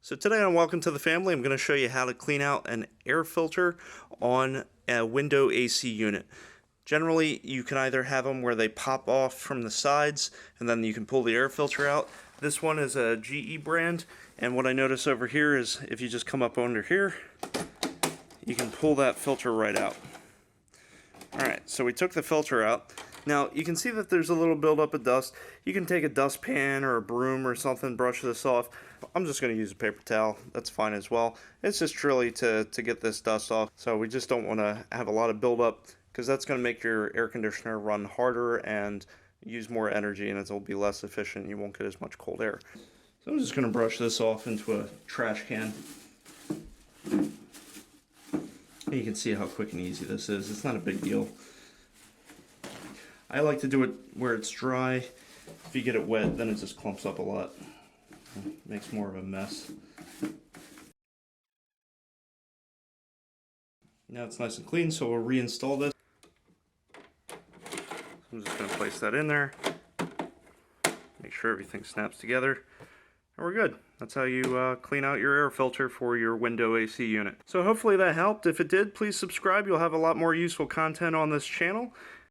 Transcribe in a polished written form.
So today on Welcome to the Family, I'm going to show you how to clean out an air filter on a window AC unit. Generally, you can either have them where they pop off from the sides and then you can pull the air filter out. This one is a GE brand, and what I notice over here is if you just come up under here, you can pull that filter right out. Alright, so we took the filter out. Now, you can see that there's a little buildup of dust. You can take a dustpan or a broom or something, brush this off. I'm just going to use a paper towel. That's fine as well. It's just really to get this dust off. So we just don't want to have a lot of buildup because that's going to make your air conditioner run harder and use more energy, and it'll be less efficient. You won't get as much cold air. So I'm just going to brush this off into a trash can. And you can see how quick and easy this is. It's not a big deal. I like to do it where it's dry. If you get it wet, then it just clumps up a lot. It makes more of a mess. Now it's nice and clean, so we'll reinstall this. I'm just going to place that in there. Make sure everything snaps together. And we're good. That's how you clean out your air filter for your window AC unit. So hopefully that helped. If it did, please subscribe. You'll have a lot more useful content on this channel.